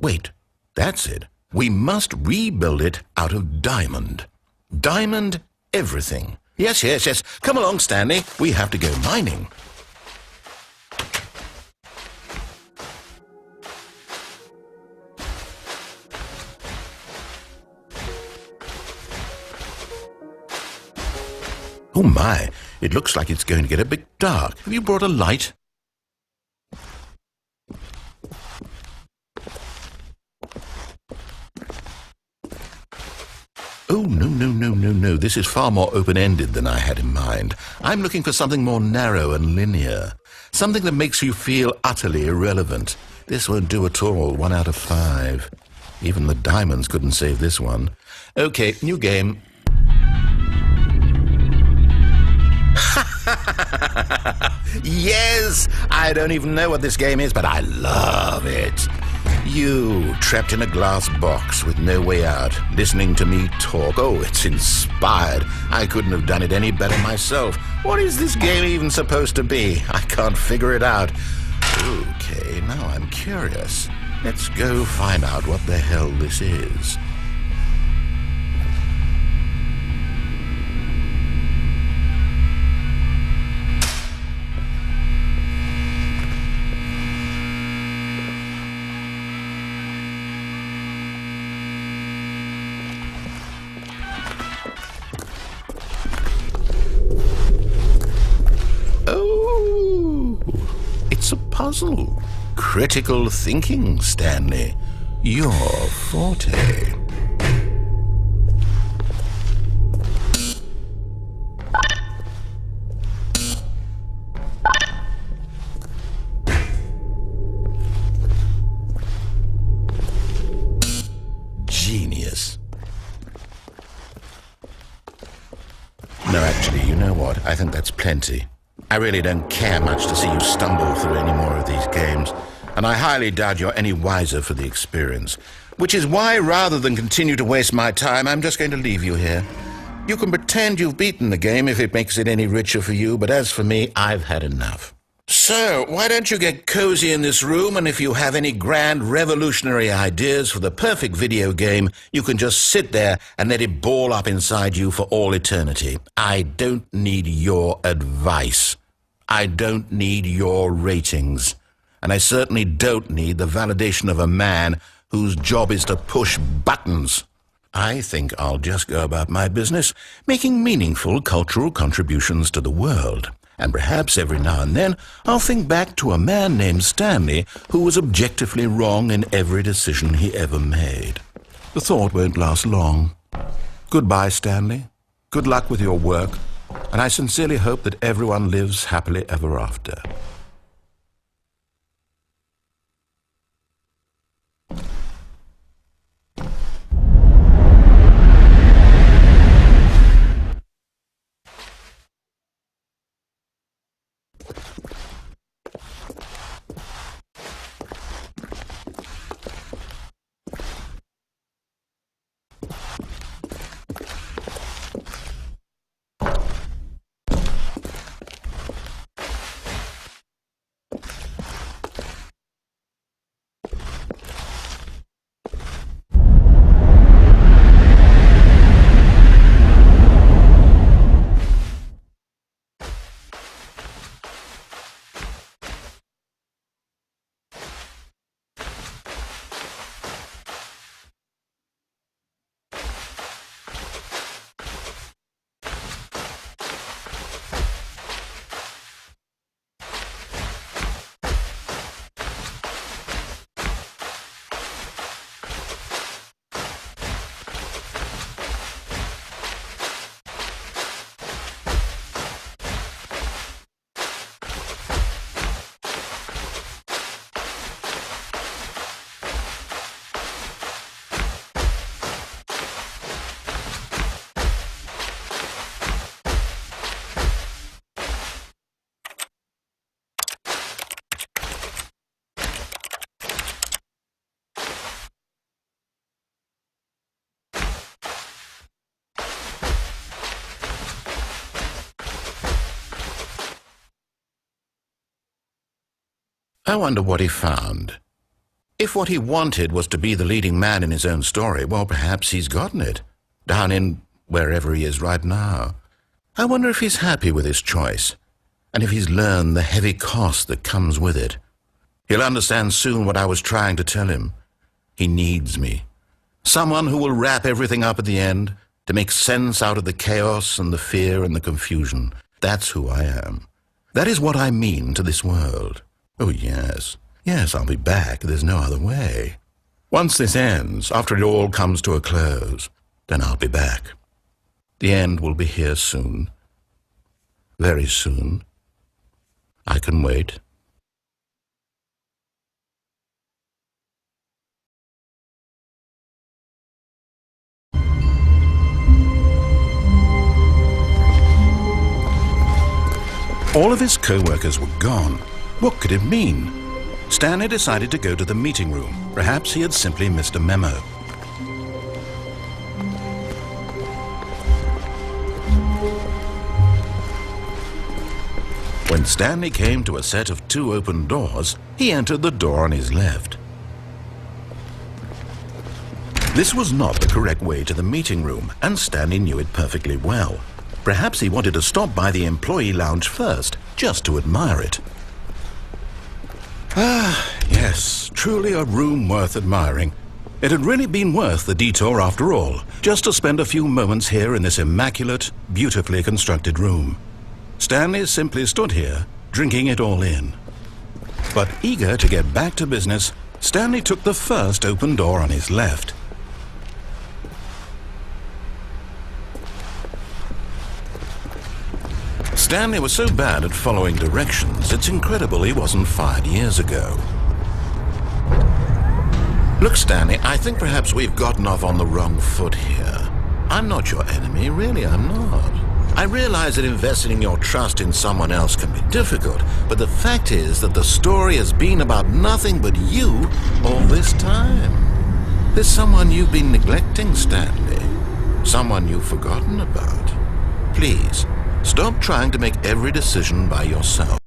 Wait, that's it. We must rebuild it out of diamond. Diamond everything. Yes, yes, yes. Come along, Stanley. We have to go mining. Oh my, it looks like it's going to get a bit dark. Have you brought a light? Oh, no. This is far more open-ended than I had in mind. I'm looking for something more narrow and linear. Something that makes you feel utterly irrelevant. This won't do at all. 1 out of 5. Even the diamonds couldn't save this one. Okay, new game. Yes! I don't even know what this game is, but I love it. You, trapped in a glass box with no way out, listening to me talk. Oh, it's inspired. I couldn't have done it any better myself. What is this game even supposed to be? I can't figure it out. Okay, now I'm curious. Let's go find out what the hell this is. It's a puzzle. Critical thinking, Stanley. Your forte. Genius. No, actually, you know what? I think that's plenty. I really don't care much to see you stumble through any more of these games, and I highly doubt you're any wiser for the experience. Which is why, rather than continue to waste my time, I'm just going to leave you here. You can pretend you've beaten the game if it makes it any richer for you, but as for me, I've had enough. So, why don't you get cozy in this room, and if you have any grand revolutionary ideas for the perfect video game, you can just sit there and let it ball up inside you for all eternity. I don't need your advice. I don't need your ratings. And I certainly don't need the validation of a man whose job is to push buttons. I think I'll just go about my business, making meaningful cultural contributions to the world. And perhaps every now and then I'll think back to a man named Stanley who was objectively wrong in every decision he ever made. The thought won't last long. Goodbye, Stanley. Good luck with your work, and I sincerely hope that everyone lives happily ever after. I wonder what he found. If what he wanted was to be the leading man in his own story, well, perhaps he's gotten it, down in wherever he is right now. I wonder if he's happy with his choice, and if he's learned the heavy cost that comes with it. He'll understand soon what I was trying to tell him. He needs me. Someone who will wrap everything up at the end, to make sense out of the chaos and the fear and the confusion. That's who I am. That is what I mean to this world. Oh, yes. Yes, I'll be back. There's no other way. Once this ends, after it all comes to a close, then I'll be back. The end will be here soon. Very soon. I can wait. All of his co-workers were gone. What could it mean? Stanley decided to go to the meeting room. Perhaps he had simply missed a memo. When Stanley came to a set of 2 open doors, he entered the door on his left. This was not the correct way to the meeting room, and Stanley knew it perfectly well. Perhaps he wanted to stop by the employee lounge first, just to admire it. Ah, yes, truly a room worth admiring. It had really been worth the detour after all, just to spend a few moments here in this immaculate, beautifully constructed room. Stanley simply stood here, drinking it all in. But eager to get back to business, Stanley took the first open door on his left. Stanley was so bad at following directions, it's incredible he wasn't fired years ago. Look, Stanley, I think perhaps we've gotten off on the wrong foot here. I'm not your enemy, really, I'm not. I realize that investing your trust in someone else can be difficult, but the fact is that the story has been about nothing but you all this time. There's someone you've been neglecting, Stanley. Someone you've forgotten about. Please, stop trying to make every decision by yourself.